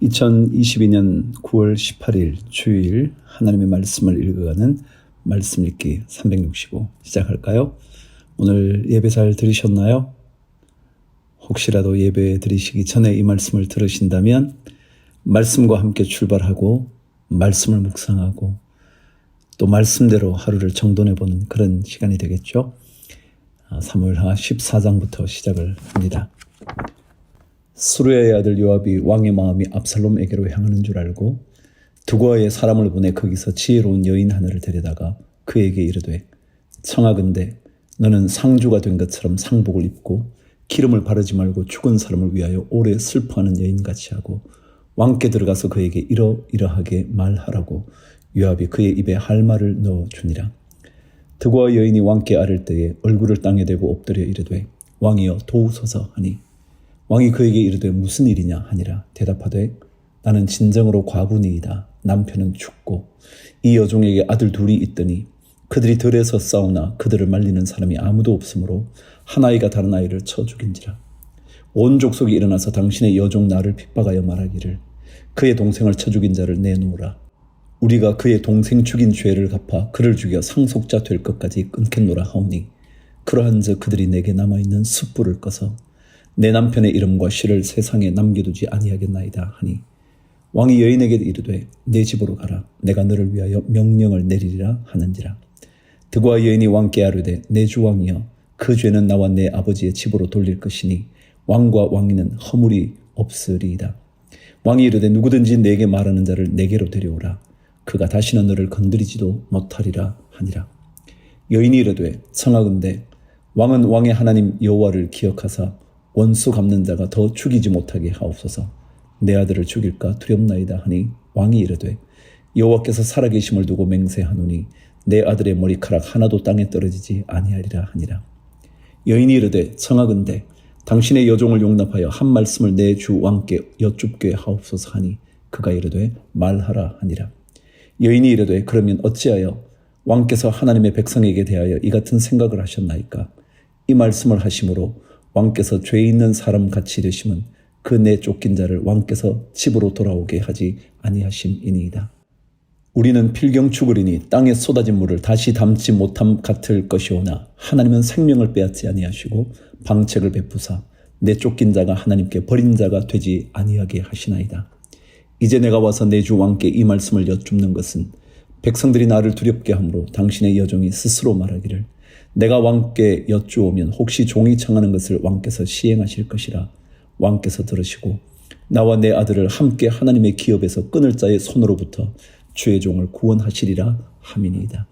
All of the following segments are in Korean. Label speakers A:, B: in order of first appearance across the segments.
A: 2022년 9월 18일 주일 하나님의 말씀을 읽어가는 말씀 읽기 365 시작할까요? 오늘 예배 잘 들으셨나요? 혹시라도 예배 드리시기 전에 이 말씀을 들으신다면 말씀과 함께 출발하고 말씀을 묵상하고 또 말씀대로 하루를 정돈해보는 그런 시간이 되겠죠. 사무엘하 14장부터 시작을 합니다. 스루야의 아들 요압이 왕의 마음이 압살롬에게로 향하는 줄 알고 두고아의 사람을 보내 거기서 지혜로운 여인 하나를 데려다가 그에게 이르되 청하건대 너는 상주가 된 것처럼 상복을 입고 기름을 바르지 말고 죽은 사람을 위하여 오래 슬퍼하는 여인같이 하고 왕께 들어가서 그에게 이러이러하게 말하라고 요압이 그의 입에 할 말을 넣어주니라. 두고아 여인이 왕께 아를 때에 얼굴을 땅에 대고 엎드려 이르되 왕이여 도우소서 하니 왕이 그에게 이르되 무슨 일이냐 하니라. 대답하되 나는 진정으로 과부니이다. 남편은 죽고 이 여종에게 아들 둘이 있더니 그들이 들에서 싸우나 그들을 말리는 사람이 아무도 없으므로 한 아이가 다른 아이를 쳐 죽인지라. 온 족속이 일어나서 당신의 여종 나를 핍박하여 말하기를 그의 동생을 쳐 죽인 자를 내놓으라. 우리가 그의 동생 죽인 죄를 갚아 그를 죽여 상속자 될 것까지 끊겠노라 하오니 그러한즉 그들이 내게 남아있는 숯불을 꺼서 내 남편의 이름과 시를 세상에 남겨두지 아니하겠나이다 하니 왕이 여인에게 이르되 내 집으로 가라. 내가 너를 위하여 명령을 내리리라 하는지라. 두고아 여인이 왕께 아뢰되 내 주 왕이여 그 죄는 나와 내 아버지의 집으로 돌릴 것이니 왕과 왕위는 허물이 없으리이다. 왕이 이르되 누구든지 내게 말하는 자를 내게로 데려오라. 그가 다시는 너를 건드리지도 못하리라 하니라. 여인이 이르되 청하건대 왕은 왕의 하나님 여호와를 기억하사 원수 갚는 자가 더 죽이지 못하게 하옵소서. 내 아들을 죽일까 두렵나이다 하니 왕이 이르되 여호와께서 살아계심을 두고 맹세하노니 내 아들의 머리카락 하나도 땅에 떨어지지 아니하리라 하니라. 여인이 이르되 청하건대 당신의 여종을 용납하여 한 말씀을 내 주 왕께 여쭙게 하옵소서 하니 그가 이르되 말하라 하니라. 여인이 이르되 그러면 어찌하여 왕께서 하나님의 백성에게 대하여 이 같은 생각을 하셨나이까? 이 말씀을 하심으로 왕께서 죄 있는 사람 같이 되심은 그 내 쫓긴 자를 왕께서 집으로 돌아오게 하지 아니하심이니이다. 우리는 필경 죽으리니 땅에 쏟아진 물을 다시 담지 못함 같을 것이오나 하나님은 생명을 빼앗지 아니하시고 방책을 베푸사 내 쫓긴 자가 하나님께 버린 자가 되지 아니하게 하시나이다. 이제 내가 와서 내 주 왕께 이 말씀을 여쭙는 것은 백성들이 나를 두렵게 하므로 당신의 여종이 스스로 말하기를 내가 왕께 여쭈오면 혹시 종이 청하는 것을 왕께서 시행하실 것이라. 왕께서 들으시고 나와 내 아들을 함께 하나님의 기업에서 끊을 자의 손으로부터 주의 종을 구원하시리라 함이니이다.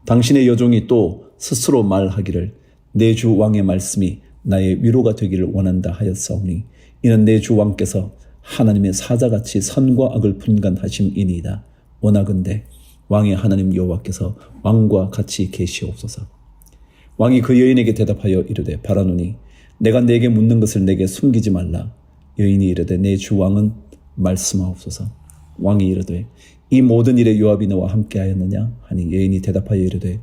A: 당신의 여종이 또 스스로 말하기를 내 주 왕의 말씀이 나의 위로가 되기를 원한다 하였사오니 이는 내 주 왕께서 하나님의 사자같이 선과 악을 분간하심이니이다. 원하건대 왕의 하나님 여호와께서 왕과 같이 계시옵소서. 왕이 그 여인에게 대답하여 이르되 바라노니 내가 내게 묻는 것을 내게 숨기지 말라. 여인이 이르되 내 주 왕은 말씀하옵소서. 왕이 이르되 이 모든 일에 요압이 너와 함께하였느냐 하니 여인이 대답하여 이르되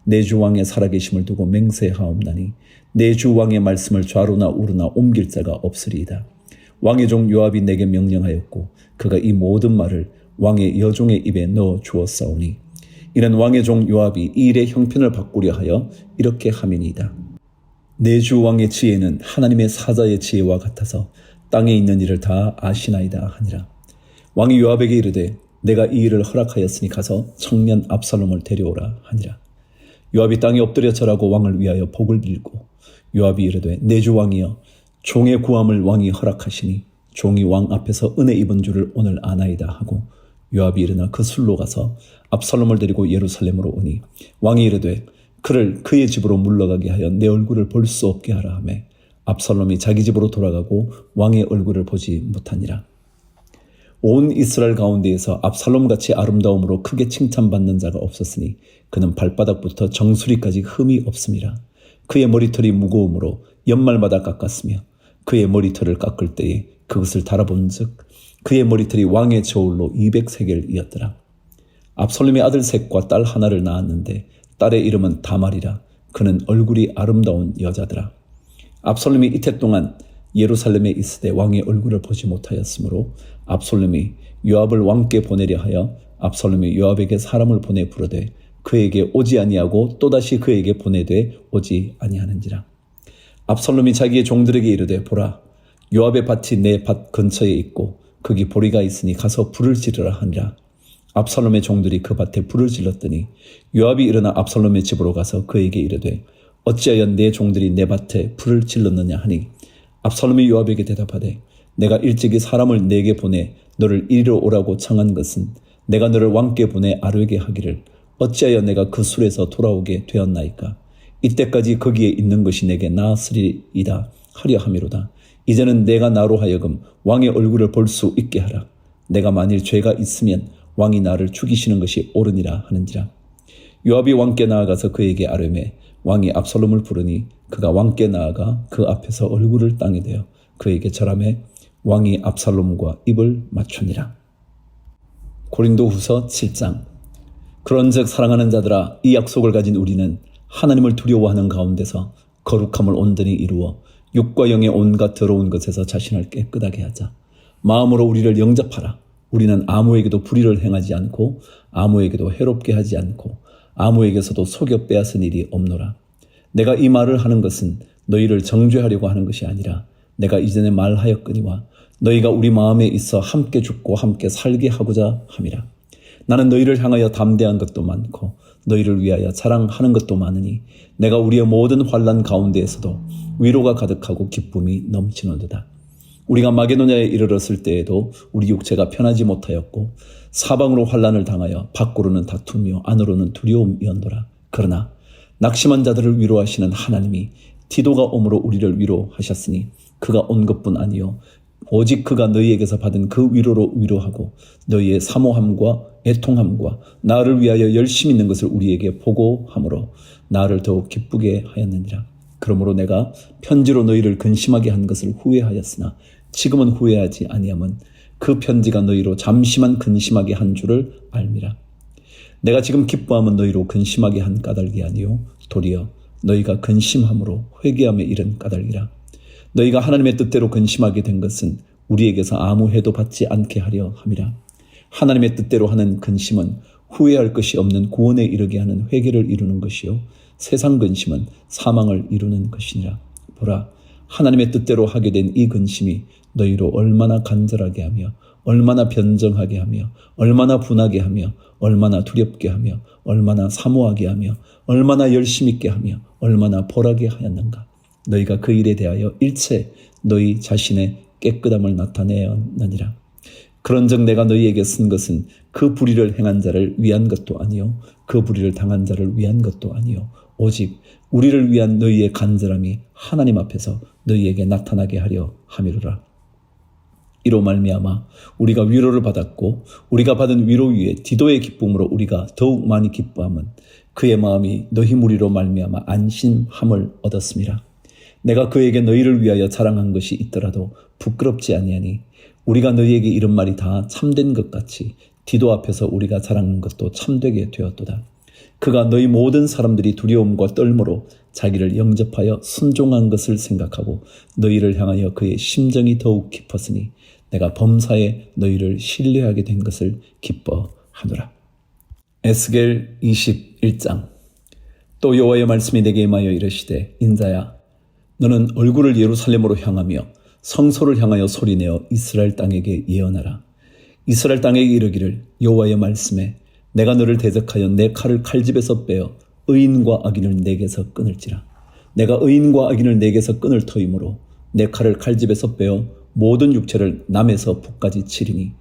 A: 내 주 왕의 살아계심을 두고 맹세하옵나니 내 주 왕의 말씀을 좌로나 우로나 옮길 자가 없으리이다. 왕의 종 요압이 내게 명령하였고 그가 이 모든 말을 왕의 여종의 입에 넣어 주었사오니 이는 왕의 종 요압이 이 일의 형편을 바꾸려 하여 이렇게 함이니이다. 내 주 왕의 지혜는 하나님의 사자의 지혜와 같아서 땅에 있는 일을 다 아시나이다 하니라. 왕이 요압에게 이르되 내가 이 일을 허락하였으니 가서 청년 압살롬을 데려오라 하니라. 요압이 땅에 엎드려 절하고 왕을 위하여 복을 빌고 요압이 이르되 내 주 왕이여 종의 구함을 왕이 허락하시니 종이 왕 앞에서 은혜 입은 줄을 오늘 아나이다 하고 요압이 일어나 그 술로 가서 압살롬을 데리고 예루살렘으로 오니 왕이 이르되 그를 그의 집으로 물러가게 하여 내 얼굴을 볼 수 없게 하라 하매 압살롬이 자기 집으로 돌아가고 왕의 얼굴을 보지 못하니라. 온 이스라엘 가운데에서 압살롬같이 아름다움으로 크게 칭찬받는 자가 없었으니 그는 발바닥부터 정수리까지 흠이 없음이라. 그의 머리털이 무거움으로 연말마다 깎았으며 그의 머리털을 깎을 때에 그것을 달아본즉 그의 머리털이 왕의 저울로 200세겔이었더라. 압살롬의 아들 셋과 딸 하나를 낳았는데 딸의 이름은 다말이라. 그는 얼굴이 아름다운 여자더라. 압살롬이 이태 동안 예루살렘에 있으되 왕의 얼굴을 보지 못하였으므로 압살롬이 요압을 왕께 보내려 하여 압살롬이 요압에게 사람을 보내 부르되 그에게 오지 아니하고 또다시 그에게 보내되 오지 아니하는지라. 압살롬이 자기의 종들에게 이르되 보라, 요압의 밭이 내 밭 근처에 있고 거기 보리가 있으니 가서 불을 지르라 하니라. 압살롬의 종들이 그 밭에 불을 질렀더니 요압이 일어나 압살롬의 집으로 가서 그에게 이르되 어찌하여 내 종들이 내 밭에 불을 질렀느냐 하니 압살롬이 요압에게 대답하되 내가 일찍이 사람을 내게 보내 너를 이리로 오라고 청한 것은 내가 너를 왕께 보내 아뢰게 하기를 어찌하여 내가 그 술에서 돌아오게 되었나이까. 이때까지 거기에 있는 것이 내게 나았으리이다 하려 함이로다. 이제는 내가 나로 하여금 왕의 얼굴을 볼 수 있게 하라. 내가 만일 죄가 있으면 왕이 나를 죽이시는 것이 옳으니라 하는지라. 요압이 왕께 나아가서 그에게 아뢰매 왕이 압살롬을 부르니 그가 왕께 나아가 그 앞에서 얼굴을 땅에 대어 그에게 절하매 왕이 압살롬과 입을 맞추니라. 고린도후서 7장. 그런즉 사랑하는 자들아, 이 약속을 가진 우리는 하나님을 두려워하는 가운데서 거룩함을 온전히 이루어 육과 영의 온갖 더러운 것에서 자신을 깨끗하게 하자. 마음으로 우리를 영접하라. 우리는 아무에게도 불의를 행하지 않고 아무에게도 해롭게 하지 않고 아무에게서도 속여 빼앗은 일이 없노라. 내가 이 말을 하는 것은 너희를 정죄하려고 하는 것이 아니라 내가 이전에 말하였거니와 너희가 우리 마음에 있어 함께 죽고 함께 살게 하고자 함이라. 나는 너희를 향하여 담대한 것도 많고 너희를 위하여 자랑하는 것도 많으니 내가 우리의 모든 환난 가운데에서도 위로가 가득하고 기쁨이 넘치노도다. 우리가 마게도냐에 이르렀을 때에도 우리 육체가 편하지 못하였고 사방으로 환난을 당하여 밖으로는 다투며 안으로는 두려움이었노라. 그러나 낙심한 자들을 위로하시는 하나님이 디도가 오므로 우리를 위로하셨으니 그가 온 것뿐 아니요 오직 그가 너희에게서 받은 그 위로로 위로하고 너희의 사모함과 애통함과 나를 위하여 열심히 있는 것을 우리에게 보고함으로 나를 더욱 기쁘게 하였느니라. 그러므로 내가 편지로 너희를 근심하게 한 것을 후회하였으나 지금은 후회하지 아니함은 그 편지가 너희로 잠시만 근심하게 한 줄을 알미라. 내가 지금 기뻐함은 너희로 근심하게 한 까닭이 아니요 도리어 너희가 근심함으로 회개함에 이른 까닭이라. 너희가 하나님의 뜻대로 근심하게 된 것은 우리에게서 아무 해도 받지 않게 하려 함이라. 하나님의 뜻대로 하는 근심은 후회할 것이 없는 구원에 이르게 하는 회개를 이루는 것이요 세상 근심은 사망을 이루는 것이니라. 보라, 하나님의 뜻대로 하게 된 이 근심이 너희로 얼마나 간절하게 하며 얼마나 변정하게 하며 얼마나 분하게 하며 얼마나 두렵게 하며 얼마나 사모하게 하며 얼마나 열심 있게 하며 얼마나 벌하게 하였는가. 너희가 그 일에 대하여 일체 너희 자신의 깨끗함을 나타내었느니라. 그런즉 내가 너희에게 쓴 것은 그 불의를 행한 자를 위한 것도 아니요 그 불의를 당한 자를 위한 것도 아니요 오직 우리를 위한 너희의 간절함이 하나님 앞에서 너희에게 나타나게 하려 함이로라. 이로 말미암아 우리가 위로를 받았고 우리가 받은 위로 위에 디도의 기쁨으로 우리가 더욱 많이 기뻐함은 그의 마음이 너희 무리로 말미암아 안심함을 얻었음이라. 내가 그에게 너희를 위하여 자랑한 것이 있더라도 부끄럽지 아니하니 우리가 너희에게 이런 말이 다 참된 것 같이 디도 앞에서 우리가 자랑한 것도 참되게 되었도다. 그가 너희 모든 사람들이 두려움과 떨므로 자기를 영접하여 순종한 것을 생각하고 너희를 향하여 그의 심정이 더욱 깊었으니 내가 범사에 너희를 신뢰하게 된 것을 기뻐하노라. 에스겔 21장. 또 여호와의 말씀이 내게 임하여 이르시되 인자야, 너는 얼굴을 예루살렘으로 향하며 성소를 향하여 소리내어 이스라엘 땅에게 예언하라. 이스라엘 땅에게 이르기를 여호와의 말씀에 내가 너를 대적하여 내 칼을 칼집에서 빼어 의인과 악인을 내게서 끊을지라. 내가 의인과 악인을 내게서 끊을 터이므로 내 칼을 칼집에서 빼어 모든 육체를 남에서 북까지 치리니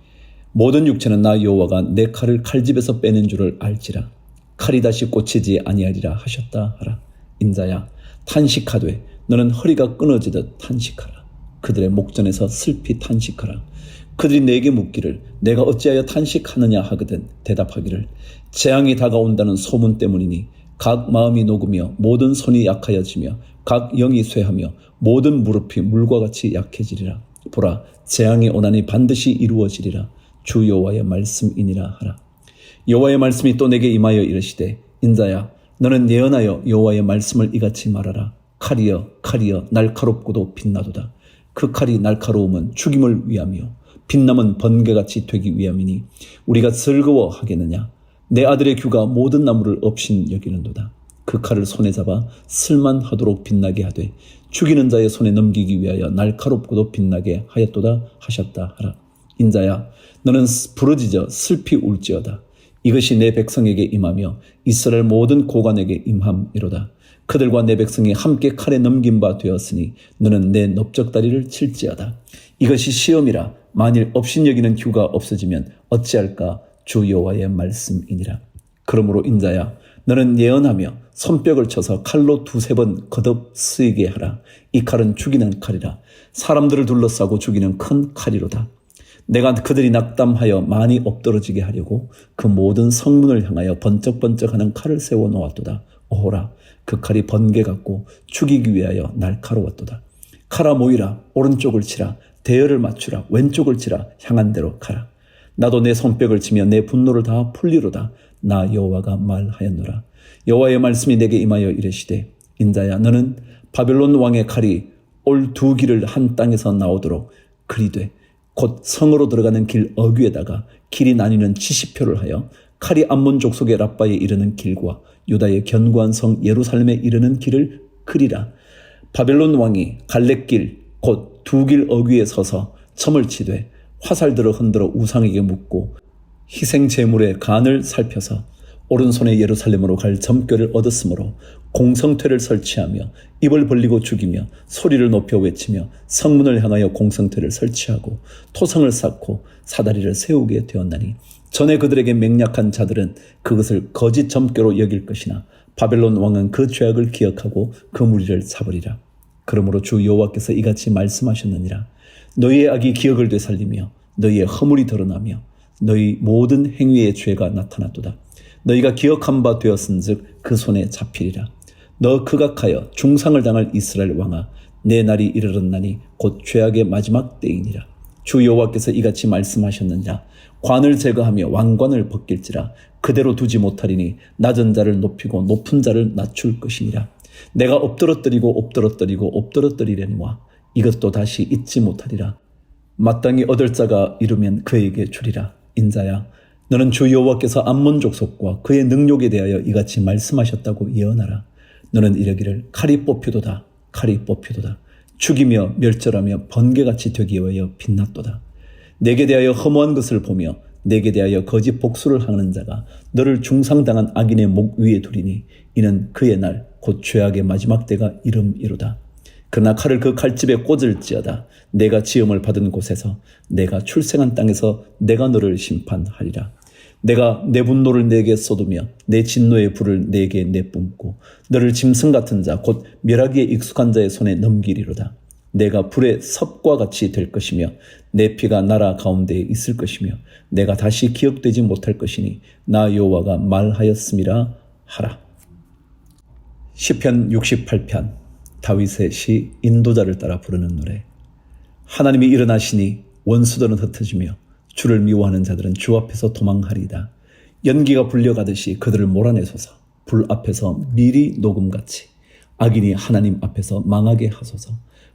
A: 모든 육체는 나 여호와가 내 칼을 칼집에서 빼는 줄을 알지라. 칼이 다시 꽂히지 아니하리라 하셨다 하라. 인자야, 탄식하되 너는 허리가 끊어지듯 탄식하라. 그들의 목전에서 슬피 탄식하라. 그들이 내게 묻기를 내가 어찌하여 탄식하느냐 하거든 대답하기를 재앙이 다가온다는 소문 때문이니 각 마음이 녹으며 모든 손이 약하여지며 각 영이 쇠하며 모든 무릎이 물과 같이 약해지리라. 보라, 재앙이 오나니 반드시 이루어지리라. 주 여호와의 말씀이니라 하라. 여호와의 말씀이 또 내게 임하여 이르시되 인자야, 너는 예언하여 여호와의 말씀을 이같이 말하라. 칼이여 칼이여 날카롭고도 빛나도다. 그 칼이 날카로움은 죽임을 위함이요 빛남은 번개같이 되기 위함이니 우리가 즐거워하겠느냐. 내 아들의 규가 모든 나무를 업신 여기는도다. 그 칼을 손에 잡아 쓸만하도록 빛나게 하되 죽이는 자의 손에 넘기기 위하여 날카롭고도 빛나게 하였도다 하셨다 하라. 인자야, 너는 부르짖어 슬피 울지어다. 이것이 내 백성에게 임하며 이스라엘 모든 고관에게 임함이로다. 그들과 내 백성이 함께 칼에 넘긴 바 되었으니 너는 내 넓적다리를 칠지어다. 이것이 시험이라. 만일 업신여기는 규가 없어지면 어찌할까. 주 여호와의 말씀이니라. 그러므로 인자야, 너는 예언하며 손뼉을 쳐서 칼로 두세 번 거듭 쓰이게 하라. 이 칼은 죽이는 칼이라. 사람들을 둘러싸고 죽이는 큰 칼이로다. 내가 그들이 낙담하여 많이 엎드러지게 하려고 그 모든 성문을 향하여 번쩍번쩍하는 칼을 세워놓았도다. 오호라, 그 칼이 번개 같고 죽이기 위하여 날카로웠도다. 칼아 모이라. 오른쪽을 치라. 대열을 맞추라. 왼쪽을 치라. 향한 대로 가라. 나도 내 손뼉을 치며 내 분노를 다 풀리로다. 나 여호와가 말하였노라. 여호와의 말씀이 내게 임하여 이르시되 인자야, 너는 바벨론 왕의 칼이 올 두 길을 한 땅에서 나오도록 그리되 곧 성으로 들어가는 길 어귀에다가 길이 나뉘는 지시표를 하여 칼이 암몬 족속의 랍바에 이르는 길과 유다의 견고한 성 예루살렘에 이르는 길을 그리라. 바벨론 왕이 갈렙길 곧 두 길 어귀에 서서 점을 치되 화살들을 흔들어 우상에게 묻고 희생 제물의 간을 살펴서 오른손에 예루살렘으로 갈 점괘를 얻었으므로 공성퇴를 설치하며 입을 벌리고 죽이며 소리를 높여 외치며 성문을 향하여 공성퇴를 설치하고 토성을 쌓고 사다리를 세우게 되었나니 전에 그들에게 맹약한 자들은 그것을 거짓 점괘로 여길 것이나 바벨론 왕은 그 죄악을 기억하고 그 무리를 잡으리라. 그러므로 주 여호와께서 이같이 말씀하셨느니라. 너희의 악이 기억을 되살리며 너희의 허물이 드러나며 너희 모든 행위의 죄가 나타났도다. 너희가 기억한 바 되었은즉 그 손에 잡히리라. 너 극악하여 중상을 당할 이스라엘 왕아, 내 날이 이르렀나니 곧 죄악의 마지막 때이니라. 주 여호와께서 이같이 말씀하셨느니라. 관을 제거하며 왕관을 벗길지라. 그대로 두지 못하리니 낮은 자를 높이고 높은 자를 낮출 것이니라. 내가 엎드러뜨리려니와 이것도 다시 잊지 못하리라. 마땅히 얻을 자가 이르면 그에게 주리라. 인자야, 너는 주 여호와께서 암몬 족속과 그의 능력에 대하여 이같이 말씀하셨다고 예언하라. 너는 이르기를 칼이 뽑히도다. 칼이 뽑히도다. 죽이며 멸절하며 번개같이 되기 위하여 빛났도다. 내게 대하여 허무한 것을 보며 내게 대하여 거짓 복수를 하는 자가 너를 중상당한 악인의 목 위에 두리니 이는 그의 날 곧 죄악의 마지막 때가 이름이로다. 그러나 칼을 그 칼집에 꽂을지어다. 내가 지음을 받은 곳에서 내가 출생한 땅에서 내가 너를 심판하리라. 내가 내 분노를 내게 쏟으며 내 진노의 불을 내게 내뿜고 너를 짐승 같은 자 곧 멸하기에 익숙한 자의 손에 넘기리로다. 내가 불의 섭과 같이 될 것이며 내 피가 나라 가운데에 있을 것이며 내가 다시 기억되지 못할 것이니 나 여호와가 말하였음이라 하라. 시편 68편 다윗의 시 인도자를 따라 부르는 노래. 하나님이 일어나시니 원수들은 흩어지며 주를 미워하는 자들은 주 앞에서 도망하리이다. 연기가 불려가듯이 그들을 몰아내소서. 불 앞에서 미리 녹음같이 악인이 하나님 앞에서 망하게 하소서.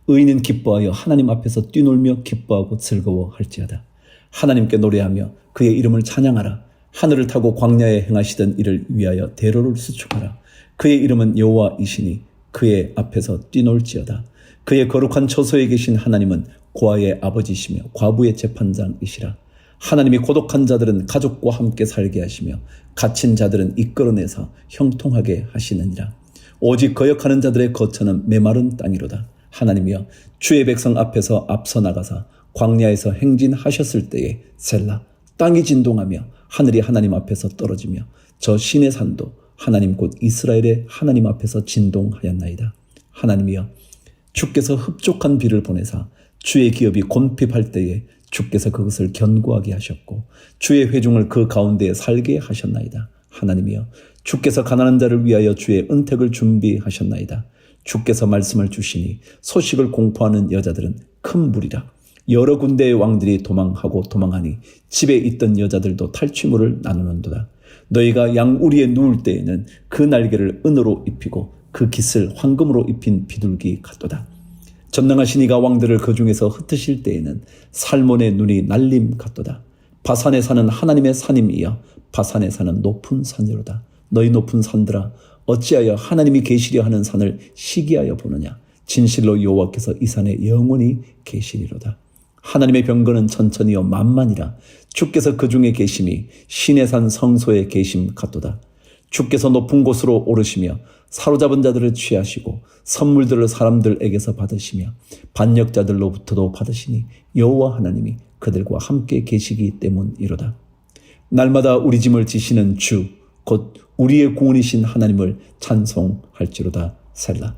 A: 의인은 기뻐하여 하나님 앞에서 뛰놀며 기뻐하고 즐거워할지어다. 하나님께 노래하며 그의 이름을 찬양하라. 하늘을 타고 광야에 행하시던 이를 위하여 대로를 수축하라. 그의 이름은 여호와이시니 그의 앞에서 뛰놀지어다. 그의 거룩한 처소에 계신 하나님은 고아의 아버지시며 과부의 재판장이시라. 하나님이 고독한 자들은 가족과 함께 살게 하시며 갇힌 자들은 이끌어내서 형통하게 하시느니라. 오직 거역하는 자들의 거처는 메마른 땅이로다. 하나님이여, 주의 백성 앞에서 앞서 나가사 광야에서 행진하셨을 때에 셀라. 땅이 진동하며 하늘이 하나님 앞에서 떨어지며 저 신의 산도 하나님 곧 이스라엘의 하나님 앞에서 진동하였나이다. 하나님이여, 주께서 흡족한 비를 보내사 주의 기업이 곤핍할 때에 주께서 그것을 견고하게 하셨고 주의 회중을 그 가운데에 살게 하셨나이다. 하나님이여, 주께서 가난한 자를 위하여 주의 은택을 준비하셨나이다. 주께서 말씀을 주시니 소식을 공포하는 여자들은 큰 무리라. 여러 군데의 왕들이 도망하고 도망하니 집에 있던 여자들도 탈취물을 나누는도다. 너희가 양우리에 누울 때에는 그 날개를 은으로 입히고 그 깃을 황금으로 입힌 비둘기 같도다. 전능하신 이가 왕들을 그 중에서 흩으실 때에는 살몬의 눈이 날림 같도다. 바산에 사는 하나님의 산임이여 바산에 사는 높은 산이로다. 너희 높은 산들아 어찌하여 하나님이 계시려 하는 산을 시기하여 보느냐. 진실로 여호와께서 이 산에 영원히 계시리로다. 하나님의 병거는 천천히요 만만이라. 주께서 그 중에 계심이 신의 산 성소에 계심 같도다. 주께서 높은 곳으로 오르시며 사로잡은 자들을 취하시고 선물들을 사람들에게서 받으시며 반역자들로부터도 받으시니 여호와 하나님이 그들과 함께 계시기 때문이로다. 날마다 우리 짐을 지시는 주 곧 우리의 구원이신 하나님을 찬송할지로다. 셀라.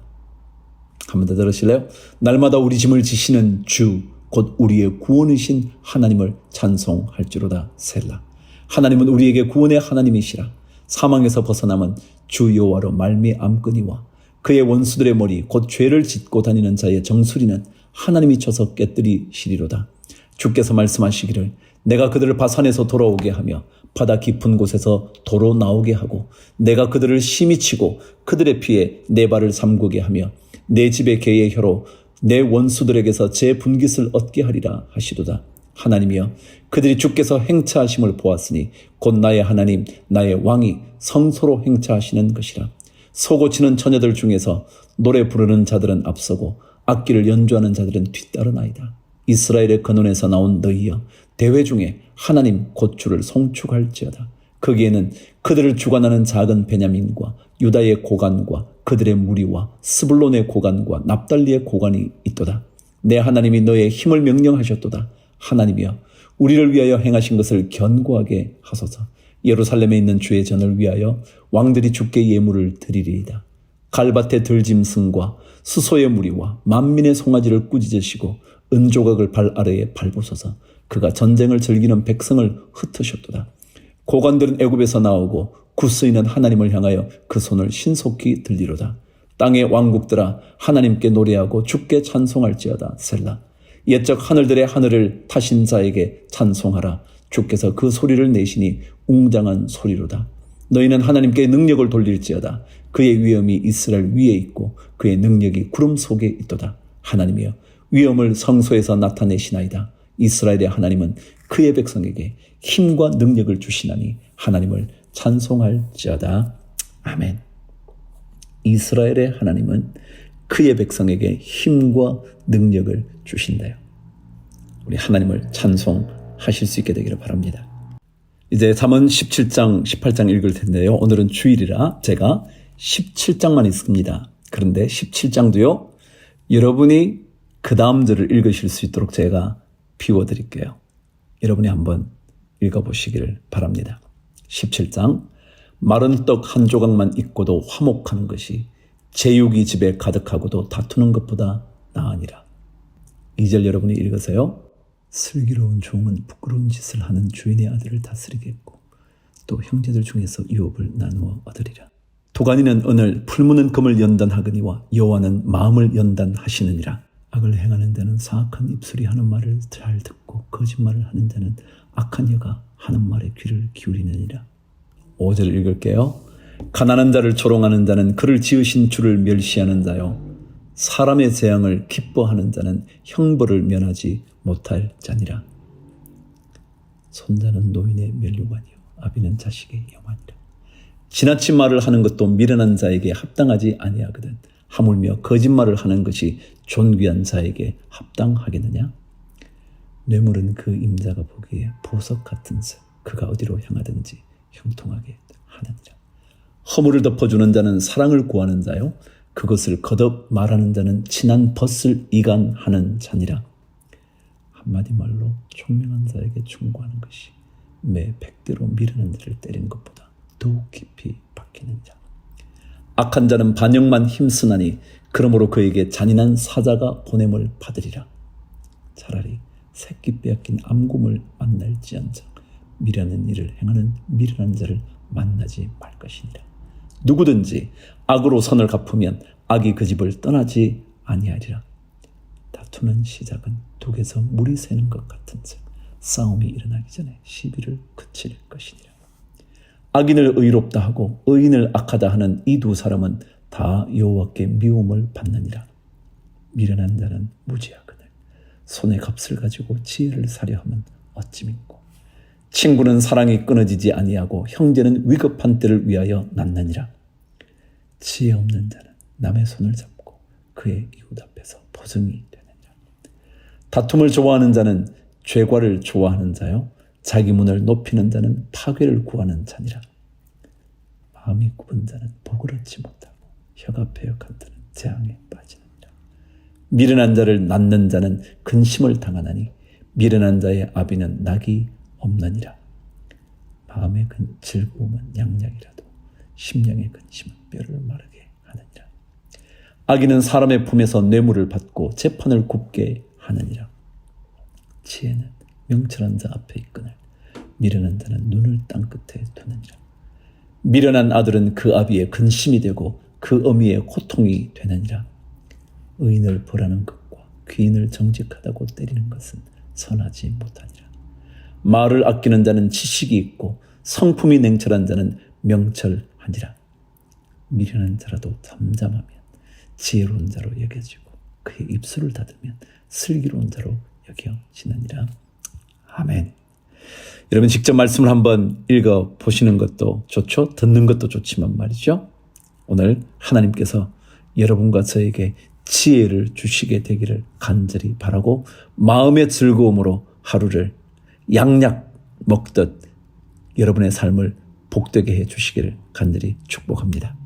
A: 한 번 더 들으실래요? 날마다 우리 짐을 지시는 주 곧 우리의 구원이신 하나님을 찬송할지로다. 셀라. 하나님은 우리에게 구원의 하나님이시라. 사망에서 벗어남은 주 여호와로 말미암거니와 그의 원수들의 머리 곧 죄를 짓고 다니는 자의 정수리는 하나님이 쳐서 깨뜨리시리로다. 주께서 말씀하시기를 내가 그들을 바산에서 돌아오게 하며 바다 깊은 곳에서 도로 나오게 하고 내가 그들을 심히 치고 그들의 피에 내 발을 잠그게 하며 내 집의 개의 혀로 내 원수들에게서 제 분깃을 얻게 하리라 하시도다. 하나님이여 그들이 주께서 행차하심을 보았으니 곧 나의 하나님 나의 왕이 성소로 행차하시는 것이라. 소고치는 처녀들 중에서 노래 부르는 자들은 앞서고 악기를 연주하는 자들은 뒤따르나이다. 이스라엘의 근원에서 나온 너희여 대회 중에 하나님 곧 주를 송축할지어다. 거기에는 그들을 주관하는 작은 베냐민과 유다의 고관과 그들의 무리와 스불론의 고관과 납달리의 고관이 있도다. 내 하나님이 너의 힘을 명령하셨도다. 하나님이여 우리를 위하여 행하신 것을 견고하게 하소서. 예루살렘에 있는 주의 전을 위하여 왕들이 주께 예물을 드리리이다. 갈밭의 들짐승과 수소의 무리와 만민의 송아지를 꾸짖으시고 은조각을 발 아래에 밟으소서. 그가 전쟁을 즐기는 백성을 흩으셨도다. 고관들은 애굽에서 나오고 굳쓰이는 하나님을 향하여 그 손을 신속히 들리로다. 땅의 왕국들아 하나님께 노래하고 주께 찬송할지어다. 셀라. 옛적 하늘들의 하늘을 타신 자에게 찬송하라. 주께서 그 소리를 내시니 웅장한 소리로다. 너희는 하나님께 능력을 돌릴지어다. 그의 위엄이 이스라엘 위에 있고 그의 능력이 구름 속에 있도다. 하나님이여 위엄을 성소에서 나타내시나이다. 이스라엘의 하나님은 그의 백성에게 힘과 능력을 주시나니 하나님을 찬송할지어다. 아멘. 이스라엘의 하나님은 그의 백성에게 힘과 능력을 주신다요. 우리 하나님을 찬송하실 수 있게 되기를 바랍니다. 이제 잠언 17장, 18장 읽을 텐데요. 오늘은 주일이라 제가 17장만 읽습니다. 그런데 17장도요. 여러분이 그 다음 절을 읽으실 수 있도록 제가 비워드릴게요. 여러분이 한번 읽어보시기를 바랍니다. 17장 마른 떡 한 조각만 있고도 화목하는 것이 제육이 집에 가득하고도 다투는 것보다 나으니라. 2절 여러분이 읽으세요. 슬기로운 종은 부끄러운 짓을 하는 주인의 아들을 다스리겠고 또 형제들 중에서 유업을 나누어 얻으리라. 도가니는 은을 풀무는 금을 연단하거니와 여호와는 마음을 연단하시느니라. 악을 행하는 자는 사악한 입술이 하는 말을 잘 듣고 거짓말을 하는 자는 악한 여가 하는 말에 귀를 기울이느니라. 5절 읽을게요. 가난한 자를 조롱하는 자는 그를 지으신 주를 멸시하는 자요 사람의 재앙을 기뻐하는 자는 형벌을 면하지 못할 자니라. 손자는 노인의 면류관이요 아비는 자식의 영환이라. 지나친 말을 하는 것도 미련한 자에게 합당하지 아니하거든 하물며 거짓말을 하는 것이 존귀한 자에게 합당하겠느냐? 뇌물은 그 임자가 보기에 보석 같은 새 그가 어디로 향하든지 형통하게 하느니라. 허물을 덮어주는 자는 사랑을 구하는 자요 그것을 거듭 말하는 자는 친한 벗을 이간하는 자니라. 한마디 말로 총명한 자에게 충고하는 것이 매 백대로 미련한 자를 때리는 것보다 더욱 깊이 박히는 자. 악한 자는 반역만 힘쓰나니 그러므로 그에게 잔인한 사자가 보냄을 받으리라. 차라리 새끼 빼앗긴 암곰을 만날지언정 미련한 일을 행하는 미련한 자를 만나지 말 것이니라. 누구든지 악으로 선을 갚으면 악이 그 집을 떠나지 아니하리라. 다투는 시작은 독에서 물이 새는 것 같은즉 싸움이 일어나기 전에 시비를 그칠 것이니라. 악인을 의롭다 하고 의인을 악하다 하는 이 두 사람은 다 여호와께 미움을 받느니라. 미련한 자는 무지하거늘 손의 값을 가지고 지혜를 사려 하면 어찌 믿고 친구는 사랑이 끊어지지 아니하고 형제는 위급한 때를 위하여 낳느니라. 지혜 없는 자는 남의 손을 잡고 그의 이웃 앞에서 보증이 되느니라. 다툼을 좋아하는 자는 죄과를 좋아하는 자요 자기 문을 높이는 자는 파괴를 구하는 자니라. 마음이 굽은 자는 복을 얻지 못하고 혀가 패역한 자는 재앙에 빠지느니라. 미련한 자를 낳는 자는 근심을 당하나니 미련한 자의 아비는 낙이 없느니라. 마음의 즐거움은 양약이라도 심령의 근심은 뼈를 마르게 하느니라. 악인은 사람의 품에서 뇌물을 받고 재판을 굽게 하느니라. 지혜는 명철한 자 앞에 있거늘 미련한 자는 눈을 땅끝에 두느니라. 미련한 아들은 그 아비의 근심이 되고 그 어미의 고통이 되느니라. 의인을 벌하는 것과 귀인을 정직하다고 때리는 것은 선하지 못하니라. 말을 아끼는 자는 지식이 있고 성품이 냉철한 자는 명철하니라. 미련한 자라도 잠잠하면 지혜로운 자로 여겨지고 그의 입술을 닫으면 슬기로운 자로 여겨지느니라. 아멘. 여러분 직접 말씀을 한번 읽어보시는 것도 좋죠. 듣는 것도 좋지만 말이죠. 오늘 하나님께서 여러분과 저에게 지혜를 주시게 되기를 간절히 바라고 마음의 즐거움으로 하루를 양약 먹듯 여러분의 삶을 복되게 해 주시기를 간절히 축복합니다.